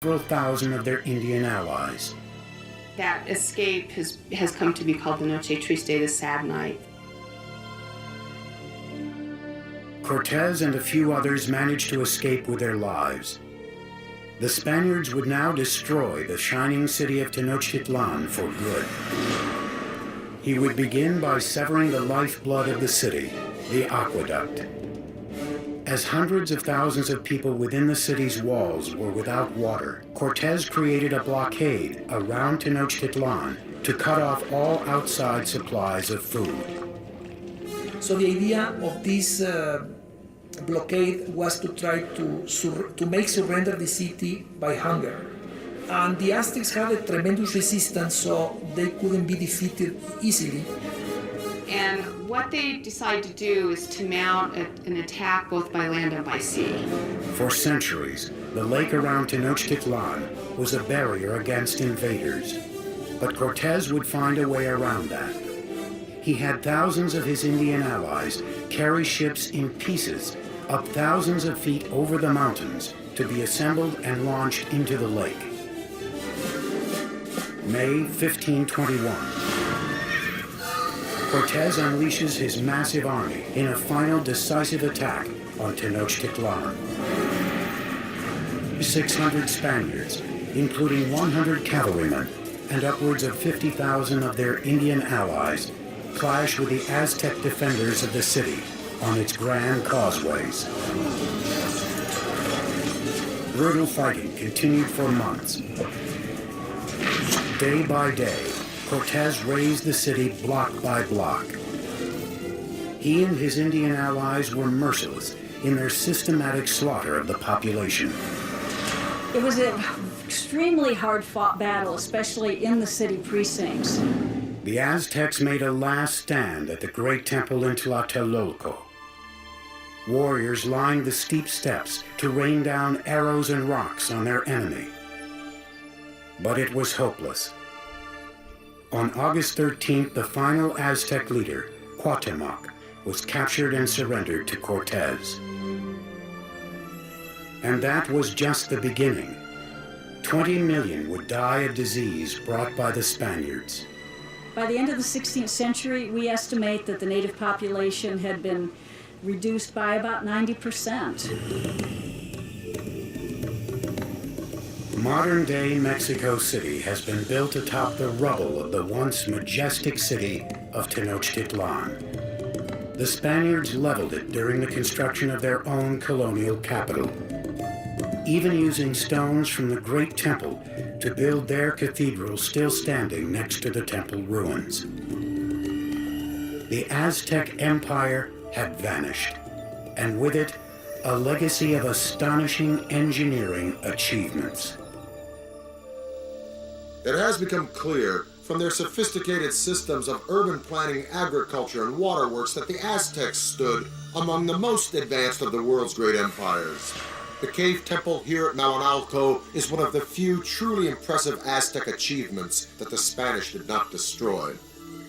several thousand of their Indian allies. That escape has come to be called the Noche Triste, the sad night. Cortez and a few others managed to escape with their lives. The Spaniards would now destroy the shining city of Tenochtitlan for good. He would begin by severing the lifeblood of the city, the aqueduct. As hundreds of thousands of people within the city's walls were without water, Cortez created a blockade around Tenochtitlan to cut off all outside supplies of food. So the idea of this blockade was to try to make surrender the city by hunger. And the Aztecs had a tremendous resistance, so they couldn't be defeated easily. And what they decided to do is to mount an attack both by land and by sea. For centuries, the lake around Tenochtitlan was a barrier against invaders. But Cortez would find a way around that. He had thousands of his Indian allies carry ships in pieces up thousands of feet over the mountains to be assembled and launched into the lake. May 1521. Cortez unleashes his massive army in a final decisive attack on Tenochtitlan. 600 Spaniards, including 100 cavalrymen and upwards of 50,000 of their Indian allies, clash with the Aztec defenders of the city on its grand causeways. Brutal fighting continued for months. Day by day, Cortez razed the city block by block. He and his Indian allies were merciless in their systematic slaughter of the population. It was an extremely hard-fought battle, especially in the city precincts. The Aztecs made a last stand at the great temple in Tlatelolco. Warriors lined the steep steps to rain down arrows and rocks on their enemy. But it was hopeless. On August 13th, the final Aztec leader, Cuauhtemoc, was captured and surrendered to Cortez. And that was just the beginning. 20 million would die of disease brought by the Spaniards. By the end of the 16th century, we estimate that the native population had been reduced by about 90%. Modern-day Mexico City has been built atop the rubble of the once majestic city of Tenochtitlan. The Spaniards leveled it during the construction of their own colonial capital, even using stones from the great temple to build their cathedral still standing next to the temple ruins. The Aztec Empire had vanished, and with it, a legacy of astonishing engineering achievements. It has become clear from their sophisticated systems of urban planning, agriculture, and waterworks that the Aztecs stood among the most advanced of the world's great empires. The cave temple here at Malinalco is one of the few truly impressive Aztec achievements that the Spanish did not destroy.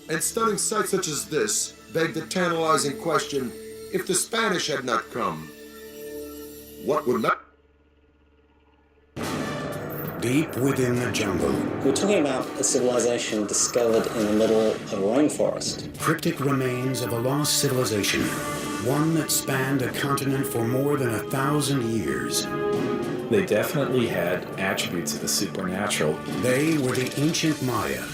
And stunning sights such as this beg the tantalizing question, if the Spanish had not come, what would not? Deep within the jungle, We're talking about a civilization discovered in the middle of a rainforest. cryptic remains of a lost civilization, one that spanned a continent for more than 1,000 years. They definitely had attributes of the supernatural. They were the ancient Maya.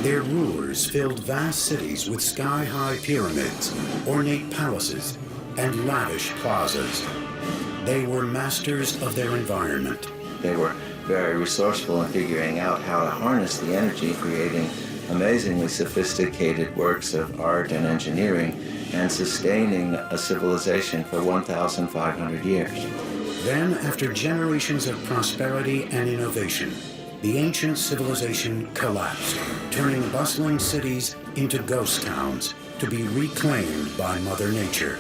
Their rulers filled vast cities with sky-high pyramids, ornate palaces, and lavish plazas. They were masters of their environment. They were very resourceful in figuring out how to harness the energy, creating amazingly sophisticated works of art and engineering, and sustaining a civilization for 1,500 years. Then, after generations of prosperity and innovation, the ancient civilization collapsed, turning bustling cities into ghost towns to be reclaimed by Mother Nature.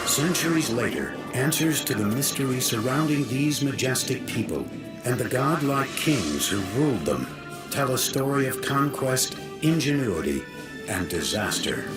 Centuries later, answers to the mystery surrounding these majestic people and the godlike kings who ruled them tell a story of conquest, ingenuity, and disaster.